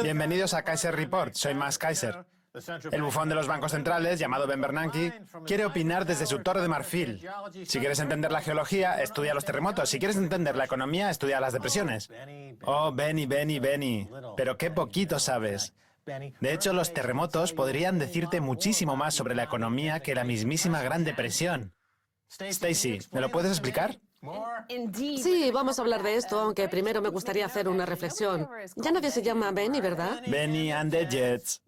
Bienvenidos a Kaiser Report, soy Max Kaiser. El bufón de los bancos centrales, llamado Ben Bernanke, quiere opinar desde su torre de marfil. Si quieres entender la geología, estudia los terremotos. Si quieres entender la economía, estudia las depresiones. Oh, Benny, Benny, Benny. Pero qué poquito sabes. De hecho, los terremotos podrían decirte muchísimo más sobre la economía que la mismísima Gran Depresión. Stacy, ¿me lo puedes explicar? Sí, vamos a hablar de esto, aunque primero me gustaría hacer una reflexión. Ya nadie se llama Benny, ¿verdad? Benny and the Jets.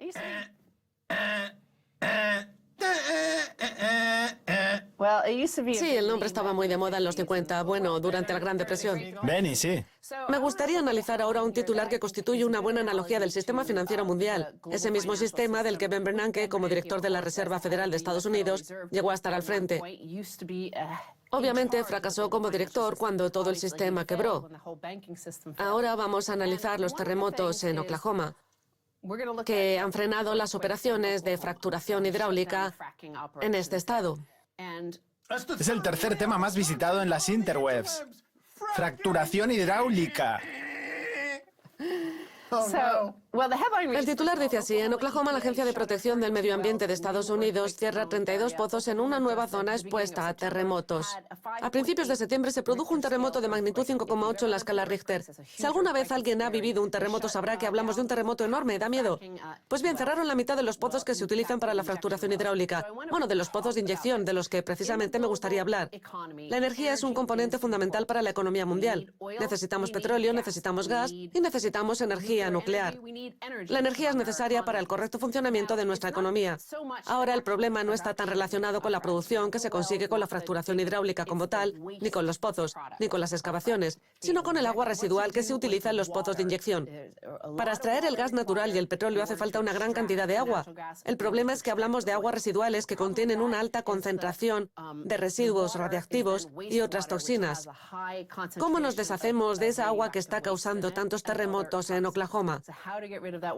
Sí, el nombre estaba muy de moda en los 50, bueno, durante la Gran Depresión. Benny, sí. Me gustaría analizar ahora un titular que constituye una buena analogía del sistema financiero mundial, ese mismo sistema del que Ben Bernanke, como director de la Reserva Federal de Estados Unidos, llegó a estar al frente. Obviamente fracasó como director cuando todo el sistema quebró. Ahora vamos a analizar los terremotos en Oklahoma, que han frenado las operaciones de fracturación hidráulica en este estado. Es el tercer tema más visitado en las interwebs. Fracturación hidráulica. El titular dice así: en Oklahoma, la Agencia de Protección del Medio Ambiente de Estados Unidos cierra 32 pozos en una nueva zona expuesta a terremotos. A principios de septiembre se produjo un terremoto de magnitud 5,8 en la escala Richter. Si alguna vez alguien ha vivido un terremoto, sabrá que hablamos de un terremoto enorme, da miedo. Pues bien, cerraron la mitad de los pozos que se utilizan para la fracturación hidráulica. Bueno, de los pozos de inyección, de los que precisamente me gustaría hablar. La energía es un componente fundamental para la economía mundial. Necesitamos petróleo, necesitamos gas y necesitamos energía nuclear. La energía es necesaria para el correcto funcionamiento de nuestra economía. Ahora el problema no está tan relacionado con la producción que se consigue con la fracturación hidráulica como tal, ni con los pozos, ni con las excavaciones, sino con el agua residual que se utiliza en los pozos de inyección. Para extraer el gas natural y el petróleo hace falta una gran cantidad de agua. El problema es que hablamos de aguas residuales que contienen una alta concentración de residuos radiactivos y otras toxinas. ¿Cómo nos deshacemos de esa agua que está causando tantos terremotos en Oklahoma?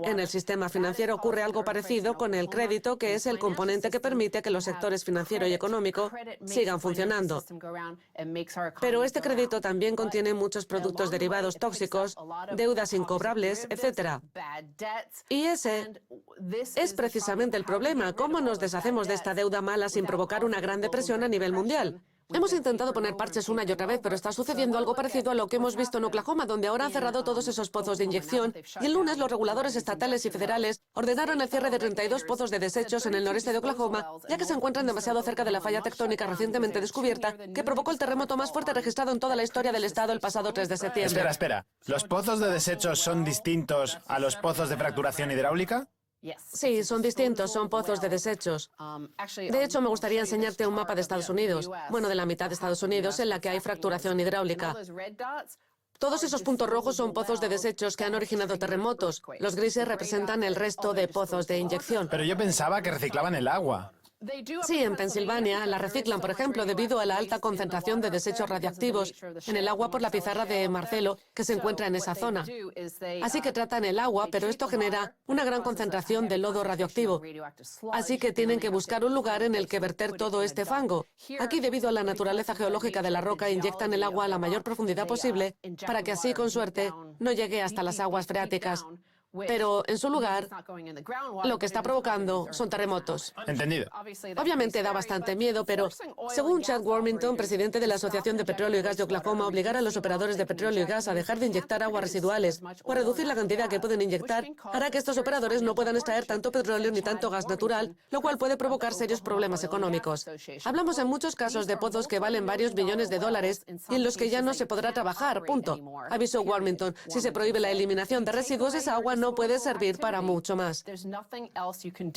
En el sistema financiero ocurre algo parecido con el crédito, que es el componente que permite que los sectores financiero y económico sigan funcionando. Pero este crédito también contiene muchos productos derivados tóxicos, deudas incobrables, etc. Y ese es precisamente el problema. ¿Cómo nos deshacemos de esta deuda mala sin provocar una gran depresión a nivel mundial? Hemos intentado poner parches una y otra vez, pero está sucediendo algo parecido a lo que hemos visto en Oklahoma, donde ahora han cerrado todos esos pozos de inyección, y el lunes los reguladores estatales y federales ordenaron el cierre de 32 pozos de desechos en el noreste de Oklahoma, ya que se encuentran demasiado cerca de la falla tectónica recientemente descubierta, que provocó el terremoto más fuerte registrado en toda la historia del estado el pasado 3 de septiembre. Espera. ¿Los pozos de desechos son distintos a los pozos de fracturación hidráulica? Sí, son distintos, son pozos de desechos. De hecho, me gustaría enseñarte un mapa de Estados Unidos, bueno, de la mitad de Estados Unidos en la que hay fracturación hidráulica. Todos esos puntos rojos son pozos de desechos que han originado terremotos. Los grises representan el resto de pozos de inyección. Pero yo pensaba que reciclaban el agua. Sí, en Pensilvania la reciclan, por ejemplo, debido a la alta concentración de desechos radiactivos en el agua por la pizarra de Marcelo que se encuentra en esa zona. Así que tratan el agua, pero esto genera una gran concentración de lodo radioactivo. Así que tienen que buscar un lugar en el que verter todo este fango. Aquí, debido a la naturaleza geológica de la roca, inyectan el agua a la mayor profundidad posible para que así, con suerte, no llegue hasta las aguas freáticas. Pero, en su lugar, lo que está provocando son terremotos. Entendido. Obviamente da bastante miedo, pero según Chad Wormington, presidente de la Asociación de Petróleo y Gas de Oklahoma, obligar a los operadores de petróleo y gas a dejar de inyectar aguas residuales o a reducir la cantidad que pueden inyectar hará que estos operadores no puedan extraer tanto petróleo ni tanto gas natural, lo cual puede provocar serios problemas económicos. Hablamos en muchos casos de pozos que valen varios millones de dólares y en los que ya no se podrá trabajar, punto. Avisó Wormington, si se prohíbe la eliminación de residuos, esa agua no puede servir para mucho más.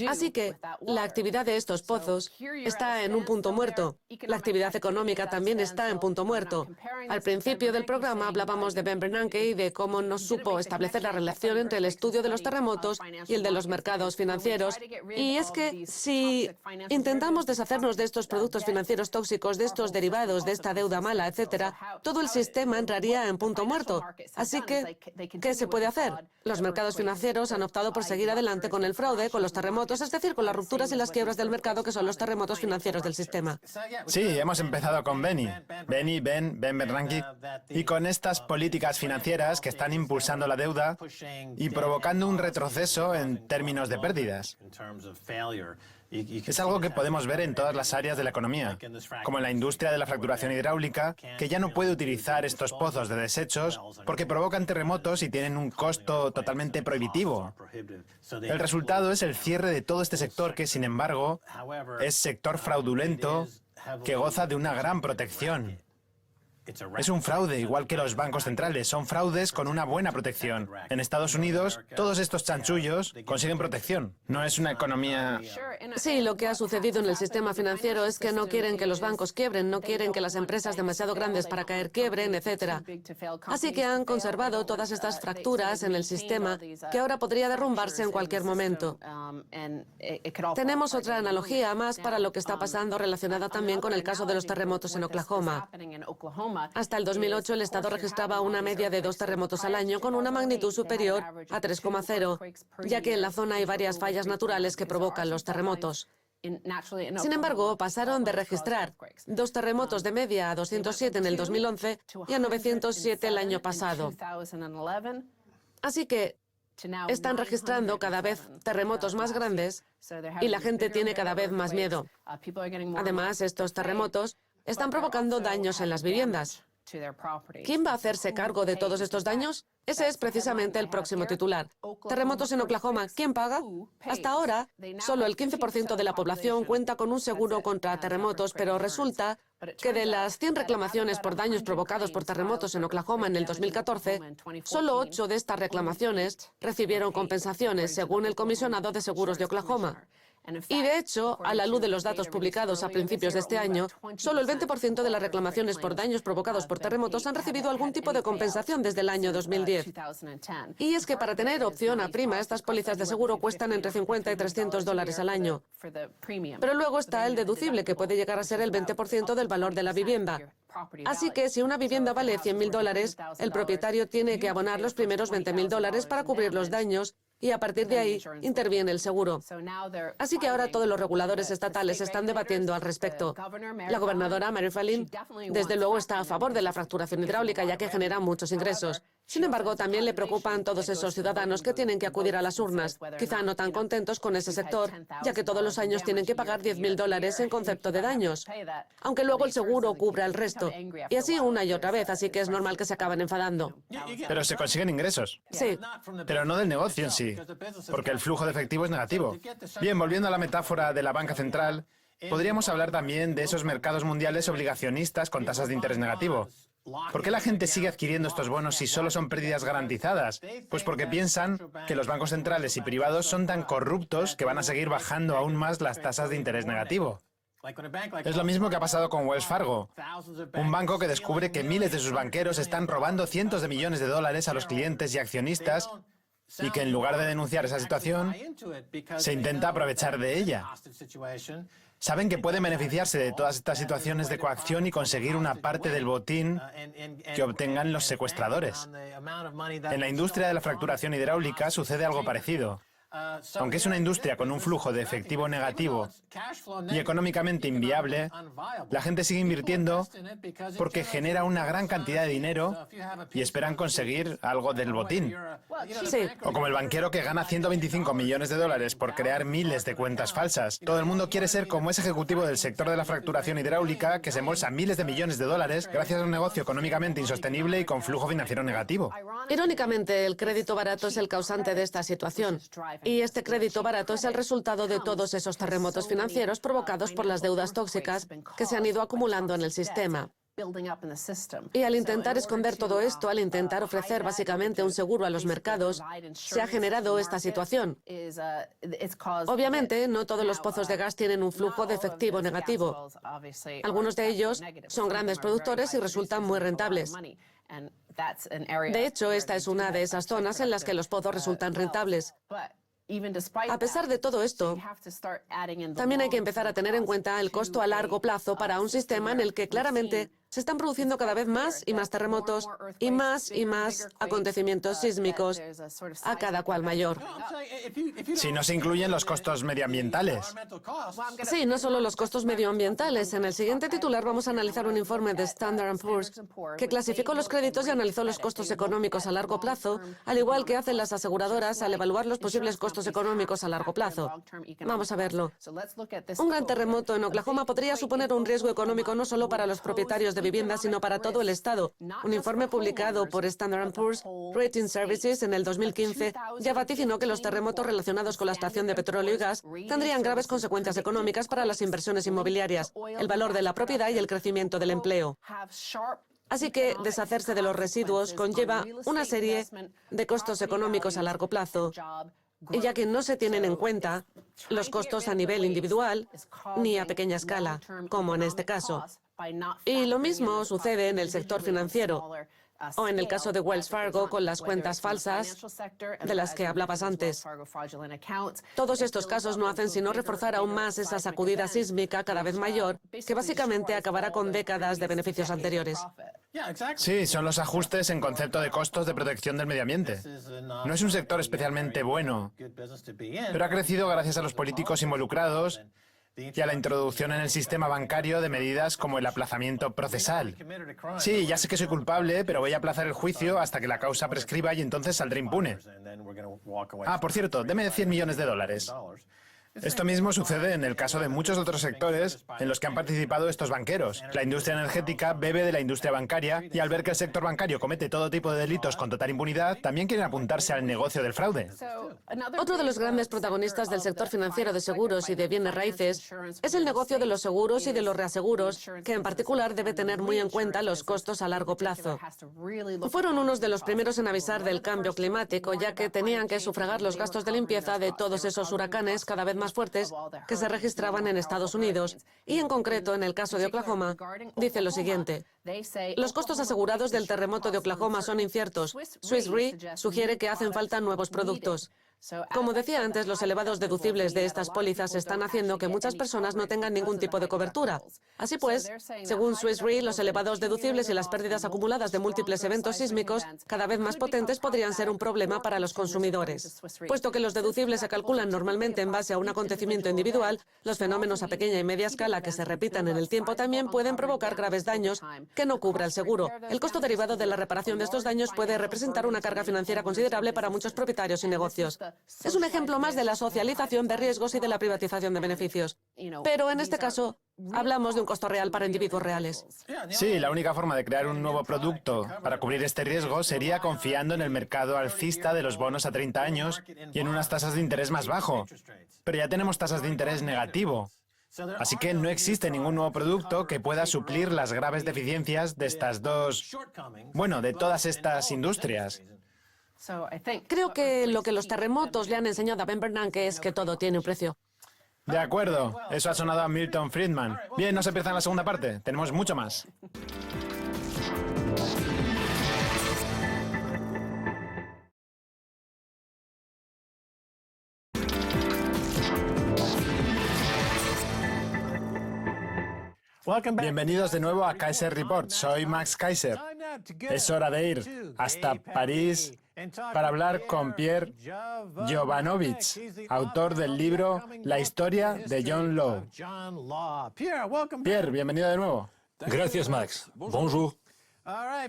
Así que la actividad de estos pozos está en un punto muerto. La actividad económica también está en punto muerto. Al principio del programa hablábamos de Ben Bernanke y de cómo no supo establecer la relación entre el estudio de los terremotos y el de los mercados financieros. Y es que si intentamos deshacernos de estos productos financieros tóxicos, de estos derivados, de esta deuda mala, etc., todo el sistema entraría en punto muerto. Así que, ¿qué se puede hacer? Los mercados mercados financieros han optado por seguir adelante con el fraude, con los terremotos, es decir, con las rupturas y las quiebras del mercado que son los terremotos financieros del sistema. Sí, hemos empezado con Ben Bernanke, y con estas políticas financieras que están impulsando la deuda y provocando un retroceso en términos de pérdidas. Es algo que podemos ver en todas las áreas de la economía, como en la industria de la fracturación hidráulica, que ya no puede utilizar estos pozos de desechos porque provocan terremotos y tienen un costo totalmente prohibitivo. El resultado es el cierre de todo este sector que, sin embargo, es sector fraudulento que goza de una gran protección. Es un fraude, igual que los bancos centrales. Son fraudes con una buena protección. En Estados Unidos, todos estos chanchullos consiguen protección. No es una economía... Sí, lo que ha sucedido en el sistema financiero es que no quieren que los bancos quiebren, no quieren que las empresas demasiado grandes para caer quiebren, etc. Así que han conservado todas estas fracturas en el sistema que ahora podría derrumbarse en cualquier momento. Tenemos otra analogía más para lo que está pasando relacionada también con el caso de los terremotos en Oklahoma. Hasta el 2008 el Estado registraba una media de 2 terremotos al año con una magnitud superior a 3,0, ya que en la zona hay varias fallas naturales que provocan los terremotos. Sin embargo, pasaron de registrar 2 terremotos de media a 207 en el 2011 y a 907 el año pasado. Así que están registrando cada vez terremotos más grandes y la gente tiene cada vez más miedo. Además, estos terremotos están provocando daños en las viviendas. ¿Quién va a hacerse cargo de todos estos daños? Ese es precisamente el próximo titular. Terremotos en Oklahoma. ¿Quién paga? Hasta ahora, solo el 15% de la población cuenta con un seguro contra terremotos, pero resulta que de las 100 reclamaciones por daños provocados por terremotos en Oklahoma en el 2014, solo 8 de estas reclamaciones recibieron compensaciones, según el comisionado de seguros de Oklahoma. Y de hecho, a la luz de los datos publicados a principios de este año, solo el 20% de las reclamaciones por daños provocados por terremotos han recibido algún tipo de compensación desde el año 2010. Y es que para tener opción a prima, estas pólizas de seguro cuestan entre $50 y $300 al año. Pero luego está el deducible, que puede llegar a ser el 20% del valor de la vivienda. Así que si una vivienda vale $100.000, el propietario tiene que abonar los primeros $20.000 para cubrir los daños, y a partir de ahí interviene el seguro. Así que ahora todos los reguladores estatales están debatiendo al respecto. La gobernadora Mary Fallin, desde luego, está a favor de la fracturación hidráulica, ya que genera muchos ingresos. Sin embargo, también le preocupan todos esos ciudadanos que tienen que acudir a las urnas, quizá no tan contentos con ese sector, ya que todos los años tienen que pagar $10.000 en concepto de daños, aunque luego el seguro cubra el resto. Y así una y otra vez, así que es normal que se acaben enfadando. Pero se consiguen ingresos. Sí. Pero no del negocio en sí, porque el flujo de efectivo es negativo. Bien, volviendo a la metáfora de la banca central, podríamos hablar también de esos mercados mundiales obligacionistas con tasas de interés negativo. ¿Por qué la gente sigue adquiriendo estos bonos si solo son pérdidas garantizadas? Pues porque piensan que los bancos centrales y privados son tan corruptos que van a seguir bajando aún más las tasas de interés negativo. Es lo mismo que ha pasado con Wells Fargo, un banco que descubre que miles de sus banqueros están robando cientos de millones de dólares a los clientes y accionistas y que en lugar de denunciar esa situación, se intenta aprovechar de ella. Saben que pueden beneficiarse de todas estas situaciones de coacción y conseguir una parte del botín que obtengan los secuestradores. En la industria de la fracturación hidráulica sucede algo parecido. Aunque es una industria con un flujo de efectivo negativo y económicamente inviable, la gente sigue invirtiendo porque genera una gran cantidad de dinero y esperan conseguir algo del botín. Sí. O como el banquero que gana $125 millones por crear miles de cuentas falsas. Todo el mundo quiere ser como ese ejecutivo del sector de la fracturación hidráulica que se embolsa miles de millones de dólares gracias a un negocio económicamente insostenible y con flujo financiero negativo. Irónicamente, el crédito barato es el causante de esta situación. Y este crédito barato es el resultado de todos esos terremotos financieros provocados por las deudas tóxicas que se han ido acumulando en el sistema. Y al intentar esconder todo esto, al intentar ofrecer básicamente un seguro a los mercados, se ha generado esta situación. Obviamente, no todos los pozos de gas tienen un flujo de efectivo negativo. Algunos de ellos son grandes productores y resultan muy rentables. De hecho, esta es una de esas zonas en las que los pozos resultan rentables. A pesar de todo esto, también hay que empezar a tener en cuenta el costo a largo plazo para un sistema en el que claramente Se están produciendo cada vez más y más terremotos y más acontecimientos sísmicos, a cada cual mayor. Si no se incluyen los costos medioambientales. Sí, no solo los costos medioambientales. En el siguiente titular vamos a analizar un informe de Standard & Poor's que clasificó los créditos y analizó los costos económicos a largo plazo, al igual que hacen las aseguradoras al evaluar los posibles costos económicos a largo plazo. Vamos a verlo. Un gran terremoto en Oklahoma podría suponer un riesgo económico no solo para los propietarios de viviendas, sino para todo el Estado. Un informe publicado por Standard & Poor's Rating Services en el 2015 ya vaticinó que los terremotos relacionados con la extracción de petróleo y gas tendrían graves consecuencias económicas para las inversiones inmobiliarias, el valor de la propiedad y el crecimiento del empleo. Así que deshacerse de los residuos conlleva una serie de costos económicos a largo plazo, y ya que no se tienen en cuenta los costos a nivel individual ni a pequeña escala, como en este caso. Y lo mismo sucede en el sector financiero, o en el caso de Wells Fargo con las cuentas falsas de las que hablabas antes. Todos estos casos no hacen sino reforzar aún más esa sacudida sísmica cada vez mayor, que básicamente acabará con décadas de beneficios anteriores. Sí, son los ajustes en concepto de costos de protección del medio ambiente. No es un sector especialmente bueno, pero ha crecido gracias a los políticos involucrados y a la introducción en el sistema bancario de medidas como el aplazamiento procesal. Sí, ya sé que soy culpable, pero voy a aplazar el juicio hasta que la causa prescriba y entonces saldré impune. Ah, por cierto, deme $100 millones. Esto mismo sucede en el caso de muchos otros sectores en los que han participado estos banqueros. La industria energética bebe de la industria bancaria y al ver que el sector bancario comete todo tipo de delitos con total impunidad, también quieren apuntarse al negocio del fraude. Otro de los grandes protagonistas del sector financiero de seguros y de bienes raíces es el negocio de los seguros y de los reaseguros, que en particular debe tener muy en cuenta los costos a largo plazo. Fueron unos de los primeros en avisar del cambio climático, ya que tenían que sufragar los gastos de limpieza de todos esos huracanes cada vez más fuertes que se registraban en Estados Unidos. Y en concreto, en el caso de Oklahoma, dice lo siguiente: los costos asegurados del terremoto de Oklahoma son inciertos. Swiss Re sugiere que hacen falta nuevos productos. Como decía antes, los elevados deducibles de estas pólizas están haciendo que muchas personas no tengan ningún tipo de cobertura. Así pues, según Swiss Re, los elevados deducibles y las pérdidas acumuladas de múltiples eventos sísmicos cada vez más potentes podrían ser un problema para los consumidores. Puesto que los deducibles se calculan normalmente en base a un acontecimiento individual, los fenómenos a pequeña y media escala que se repitan en el tiempo también pueden provocar graves daños que no cubra el seguro. El costo derivado de la reparación de estos daños puede representar una carga financiera considerable para muchos propietarios y negocios. Es un ejemplo más de la socialización de riesgos y de la privatización de beneficios. Pero en este caso, hablamos de un costo real para individuos reales. Sí, la única forma de crear un nuevo producto para cubrir este riesgo sería confiando en el mercado alcista de los bonos a 30 años y en unas tasas de interés más bajo. Pero ya tenemos tasas de interés negativo. Así que no existe ningún nuevo producto que pueda suplir las graves deficiencias de estas dos, bueno, de todas estas industrias. Creo que lo que los terremotos le han enseñado a Ben Bernanke es que todo tiene un precio. De acuerdo, eso ha sonado a Milton Friedman. Bien, no se pierdan la segunda parte, tenemos mucho más. Bienvenidos de nuevo a Kaiser Report. Soy Max Kaiser. Es hora de ir hasta París para hablar con Pierre Jovanovich, autor del libro La historia de John Law. Pierre, bienvenido de nuevo. Gracias, Max. Bonjour.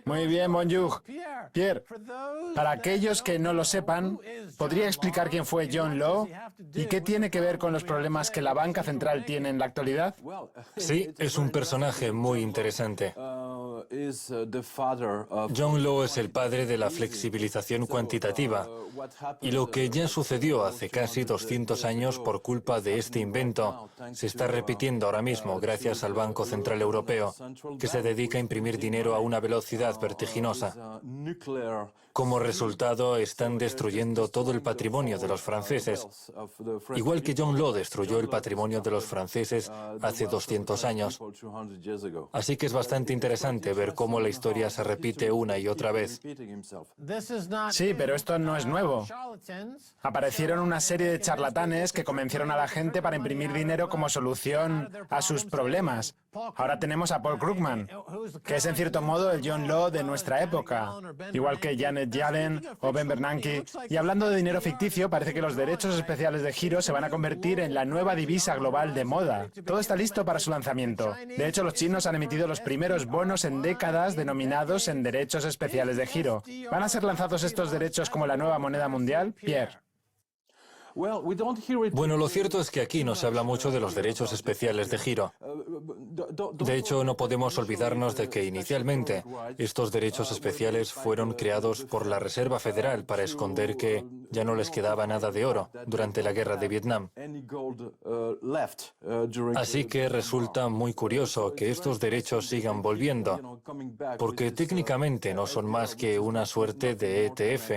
Muy bien, bonjour. Pierre, para aquellos que no lo sepan, ¿podría explicar quién fue John Law y qué tiene que ver con los problemas que la banca central tiene en la actualidad? Sí, es un personaje muy interesante. John Law es el padre de la flexibilización cuantitativa y lo que ya sucedió hace casi 200 años por culpa de este invento se está repitiendo ahora mismo gracias al Banco Central Europeo, que se dedica a imprimir dinero a una velocidad vertiginosa. Como resultado, están destruyendo todo el patrimonio de los franceses, igual que John Law destruyó el patrimonio de los franceses hace 200 años. Así que es bastante interesante ver cómo la historia se repite una y otra vez. Sí, pero esto no es nuevo. Aparecieron una serie de charlatanes que convencieron a la gente para imprimir dinero como solución a sus problemas. Ahora tenemos a Paul Krugman, que es en cierto modo el John Law de nuestra época, igual que Janet Yellen o Ben Bernanke. Y hablando de dinero ficticio, parece que los derechos especiales de giro se van a convertir en la nueva divisa global de moda. Todo está listo para su lanzamiento. De hecho, los chinos han emitido los primeros bonos en décadas denominados en derechos especiales de giro. ¿Van a ser lanzados estos derechos como la nueva moneda mundial, Pierre? Bueno, lo cierto es que aquí no se habla mucho de los derechos especiales de giro. De hecho, no podemos olvidarnos de que inicialmente estos derechos especiales fueron creados por la Reserva Federal para esconder que ya no les quedaba nada de oro durante la guerra de Vietnam. Así que resulta muy curioso que estos derechos sigan volviendo, porque técnicamente no son más que una suerte de ETF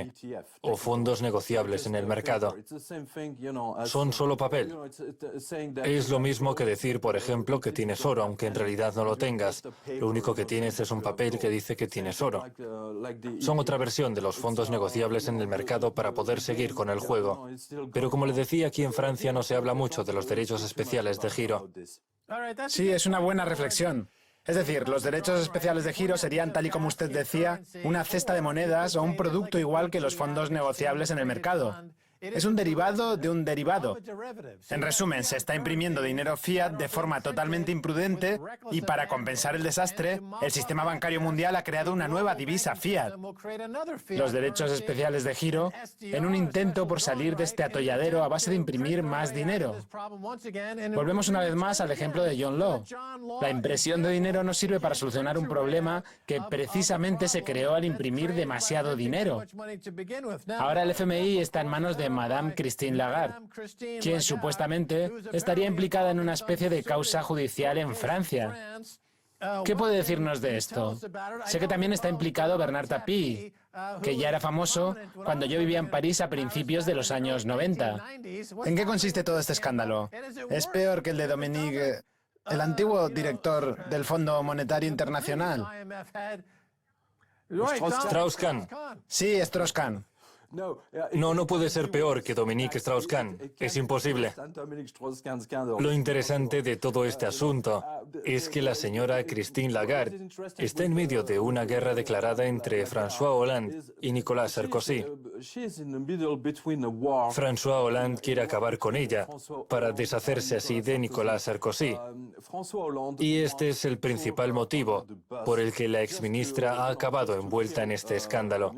o fondos negociables en el mercado. Son solo papel. Es lo mismo que decir, por ejemplo, que tienes oro, aunque en realidad no lo tengas. Lo único que tienes es un papel que dice que tienes oro. Son otra versión de los fondos negociables en el mercado para poder seguir con el juego. Pero como le decía, aquí en Francia no se habla mucho de los derechos especiales de giro. Sí, es una buena reflexión. Es decir, los derechos especiales de giro serían, tal y como usted decía, una cesta de monedas o un producto igual que los fondos negociables en el mercado. Es un derivado de un derivado. En resumen, se está imprimiendo dinero fiat de forma totalmente imprudente y para compensar el desastre, el sistema bancario mundial ha creado una nueva divisa fiat, los derechos especiales de giro, en un intento por salir de este atolladero a base de imprimir más dinero. Volvemos una vez más al ejemplo de John Law. La impresión de dinero no sirve para solucionar un problema que precisamente se creó al imprimir demasiado dinero. Ahora el FMI está en manos de Madame Christine Lagarde, quien supuestamente estaría implicada en una especie de causa judicial en Francia. ¿Qué puede decirnos de esto? Sé que también está implicado Bernard Tapie, que ya era famoso cuando yo vivía en París a principios de los años 90. ¿En qué consiste todo este escándalo? ¿Es peor que el de Dominique, el antiguo director del Fondo Monetario Internacional? Strauss-Kahn. Sí, Strauss-Kahn. No puede ser peor que Dominique Strauss-Kahn. Es imposible. Lo interesante de todo este asunto es que la señora Christine Lagarde está en medio de una guerra declarada entre François Hollande y Nicolas Sarkozy. François Hollande quiere acabar con ella para deshacerse así de Nicolas Sarkozy. Y este es el principal motivo por el que la exministra ha acabado envuelta en este escándalo.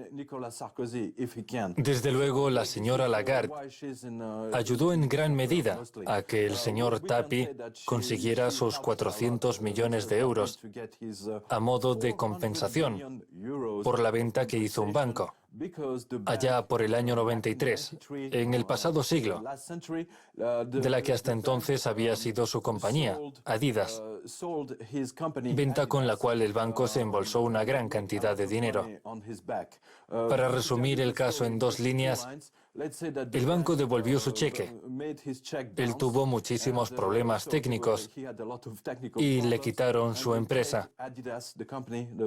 Desde luego, la señora Lagarde ayudó en gran medida a que el señor Tapie consiguiera sus 400 millones de euros a modo de compensación por la venta que hizo un banco allá por el año 93, en el pasado siglo, de la que hasta entonces había sido su compañía, Adidas, venta con la cual el banco se embolsó una gran cantidad de dinero. Para resumir el caso en 2 líneas, el banco devolvió su cheque. Él tuvo muchísimos problemas técnicos y le quitaron su empresa,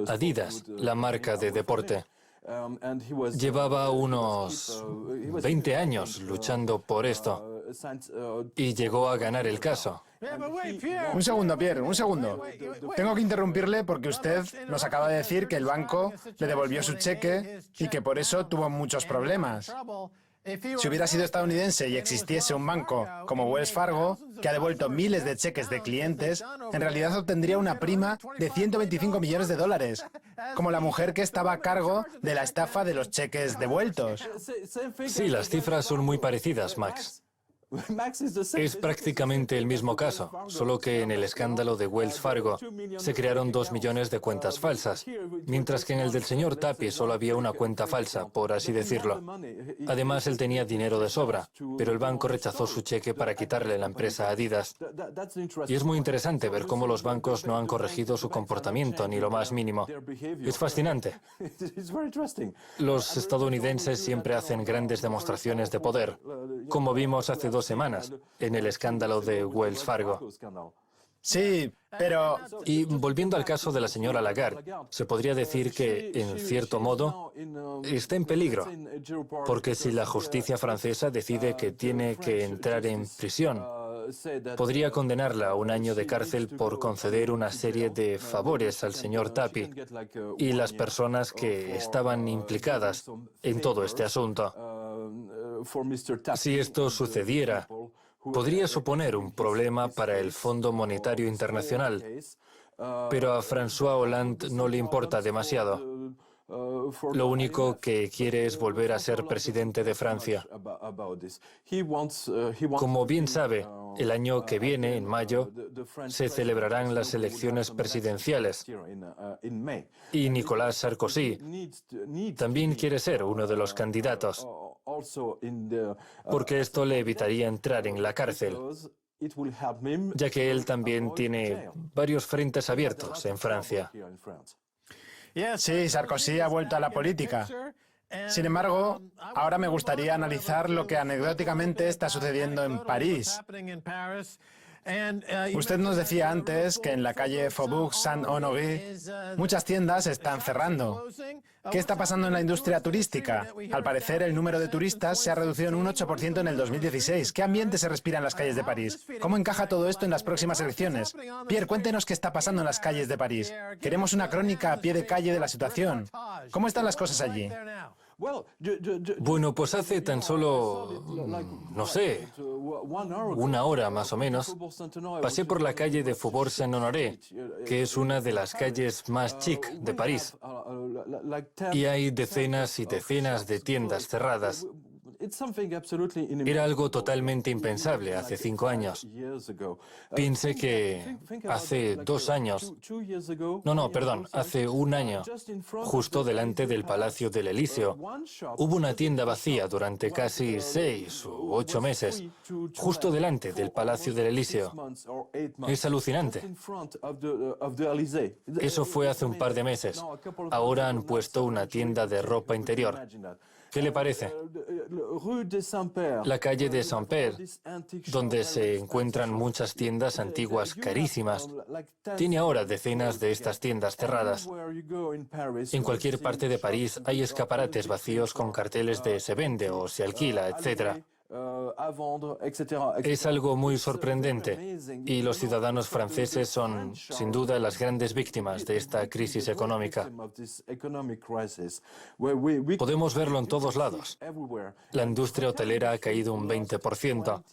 Adidas, la marca de deporte. Llevaba unos 20 años luchando por esto y llegó a ganar el caso. Un segundo, Pierre, un segundo. Tengo que interrumpirle porque usted nos acaba de decir que el banco le devolvió su cheque y que por eso tuvo muchos problemas. Si hubiera sido estadounidense y existiese un banco como Wells Fargo, que ha devuelto miles de cheques de clientes, en realidad obtendría una prima de 125 millones de dólares, como la mujer que estaba a cargo de la estafa de los cheques devueltos. Sí, las cifras son muy parecidas, Max. Es prácticamente el mismo caso, solo que en el escándalo de Wells Fargo se crearon 2 millones de cuentas falsas, mientras que en el del señor Tapie solo había una cuenta falsa, por así decirlo. Además, él tenía dinero de sobra, pero el banco rechazó su cheque para quitarle la empresa a Adidas. Y es muy interesante ver cómo los bancos no han corregido su comportamiento ni lo más mínimo. Es fascinante. Los estadounidenses siempre hacen grandes demostraciones de poder, como vimos hace 2 semanas en el escándalo de Wells Fargo. Sí, pero... Y volviendo al caso de la señora Lagarde, se podría decir que, en cierto modo, está en peligro, porque si la justicia francesa decide que tiene que entrar en prisión podría condenarla a 1 año de cárcel por conceder una serie de favores al señor Tapie y las personas que estaban implicadas en todo este asunto. Si esto sucediera, podría suponer un problema para el Fondo Monetario Internacional, pero a François Hollande no le importa demasiado. Lo único que quiere es volver a ser presidente de Francia. Como bien sabe, el año que viene, en mayo, se celebrarán las elecciones presidenciales. Y Nicolas Sarkozy también quiere ser uno de los candidatos, porque esto le evitaría entrar en la cárcel, ya que él también tiene varios frentes abiertos en Francia. Sí, Sarkozy ha vuelto a la política. Sin embargo, ahora me gustaría analizar lo que anecdóticamente está sucediendo en París. Usted nos decía antes que en la calle Faubourg Saint-Honoré muchas tiendas están cerrando. ¿Qué está pasando en la industria turística? Al parecer, el número de turistas se ha reducido en un 8% en el 2016. ¿Qué ambiente se respira en las calles de París? ¿Cómo encaja todo esto en las próximas elecciones? Pierre, cuéntenos qué está pasando en las calles de París. Queremos una crónica a pie de calle de la situación. ¿Cómo están las cosas allí? Bueno, pues hace tan solo, no sé, 1 hora más o menos, pasé por la calle de Faubourg Saint-Honoré, que es una de las calles más chic de París, y hay decenas y decenas de tiendas cerradas. Era algo totalmente impensable hace 5 años. Piense que hace 2 años, hace 1 año, justo delante del Palacio del Elíseo, hubo una tienda vacía durante casi 6 u 8 meses, justo delante del Palacio del Elíseo. Es alucinante. Eso fue hace un par de meses. Ahora han puesto una tienda de ropa interior. ¿Qué le parece? La calle de Saint-Père, donde se encuentran muchas tiendas antiguas carísimas, tiene ahora decenas de estas tiendas cerradas. En cualquier parte de París hay escaparates vacíos con carteles de se vende o se alquila, etc. Es algo muy sorprendente y los ciudadanos franceses son, sin duda, las grandes víctimas de esta crisis económica. Podemos verlo en todos lados. La industria hotelera ha caído un 20%.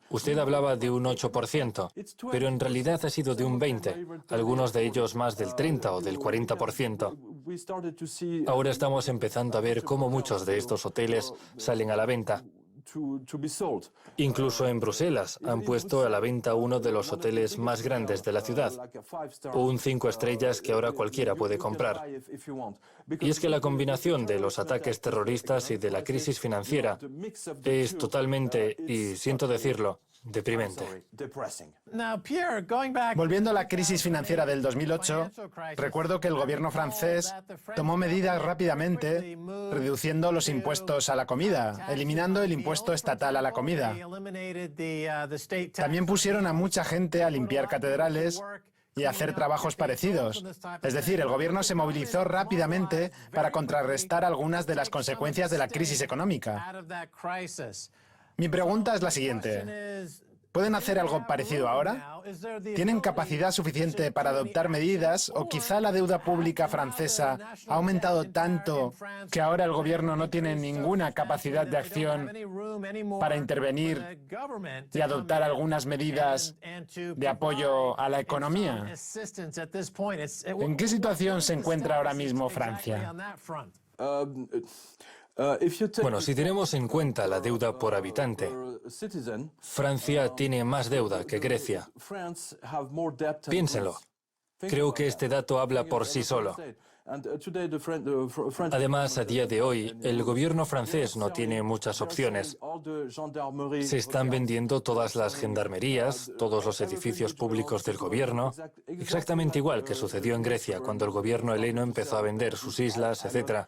Usted hablaba de un 8%, pero en realidad ha sido de un 20%, algunos de ellos más del 30% o del 40%. Ahora estamos empezando a ver cómo muchos de estos hoteles salen a la venta. Incluso en Bruselas han puesto a la venta uno de los hoteles más grandes de la ciudad, un 5 estrellas que ahora cualquiera puede comprar. Y es que la combinación de los ataques terroristas y de la crisis financiera es totalmente, y siento decirlo, deprimente. Volviendo a la crisis financiera del 2008, recuerdo que el gobierno francés tomó medidas rápidamente, reduciendo los impuestos a la comida, eliminando el impuesto estatal a la comida. También pusieron a mucha gente a limpiar catedrales y a hacer trabajos parecidos. Es decir, el gobierno se movilizó rápidamente para contrarrestar algunas de las consecuencias de la crisis económica. Mi pregunta es la siguiente. ¿Pueden hacer algo parecido ahora? ¿Tienen capacidad suficiente para adoptar medidas o quizá la deuda pública francesa ha aumentado tanto que ahora el gobierno no tiene ninguna capacidad de acción para intervenir y adoptar algunas medidas de apoyo a la economía? ¿En qué situación se encuentra ahora mismo Francia? Bueno, si tenemos en cuenta la deuda por habitante, Francia tiene más deuda que Grecia. Piénsenlo. Creo que este dato habla por sí solo. Además, a día de hoy, el gobierno francés no tiene muchas opciones. Se están vendiendo todas las gendarmerías, todos los edificios públicos del gobierno, exactamente igual que sucedió en Grecia cuando el gobierno heleno empezó a vender sus islas, etc.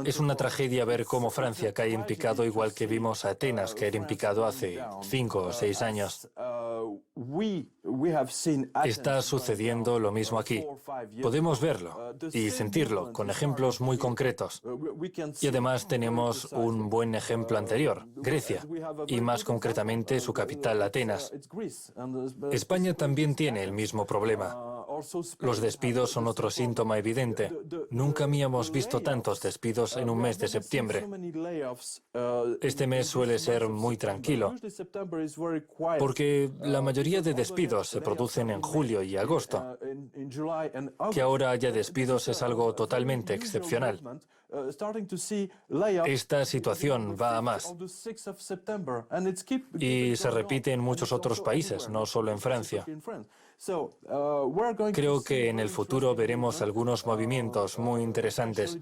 Es una tragedia ver cómo Francia cae en picado igual que vimos a Atenas caer en picado hace 5 o 6 años. Está sucediendo lo mismo aquí. Podemos verlo y sentirlo con ejemplos muy concretos. Y además tenemos un buen ejemplo anterior, Grecia, y más concretamente su capital, Atenas. España también tiene el mismo problema. Los despidos son otro síntoma evidente. Nunca habíamos visto tantos despidos en un mes de septiembre. Este mes suele ser muy tranquilo, porque la mayoría de despidos se producen en julio y agosto. Que ahora haya despidos es algo totalmente excepcional. Esta situación va a más y se repite en muchos otros países, no solo en Francia. Creo que en el futuro veremos algunos movimientos muy interesantes,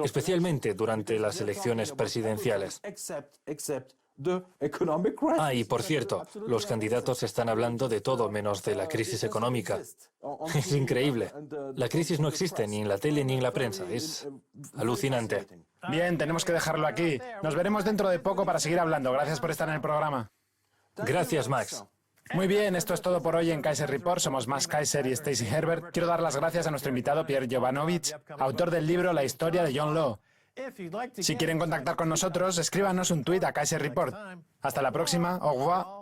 especialmente durante las elecciones presidenciales. Y por cierto, los candidatos están hablando de todo menos de la crisis económica. Es increíble. La crisis no existe ni en la tele ni en la prensa. Es alucinante. Bien, tenemos que dejarlo aquí. Nos veremos dentro de poco para seguir hablando. Gracias por estar en el programa. Gracias, Max. Muy bien, esto es todo por hoy en Kaiser Report. Somos Max Kaiser y Stacey Herbert. Quiero dar las gracias a nuestro invitado Pierre Jovanovich, autor del libro La historia de John Law. Si quieren contactar con nosotros, escríbanos un tuit a Kaiser Report. Hasta la próxima. Au revoir.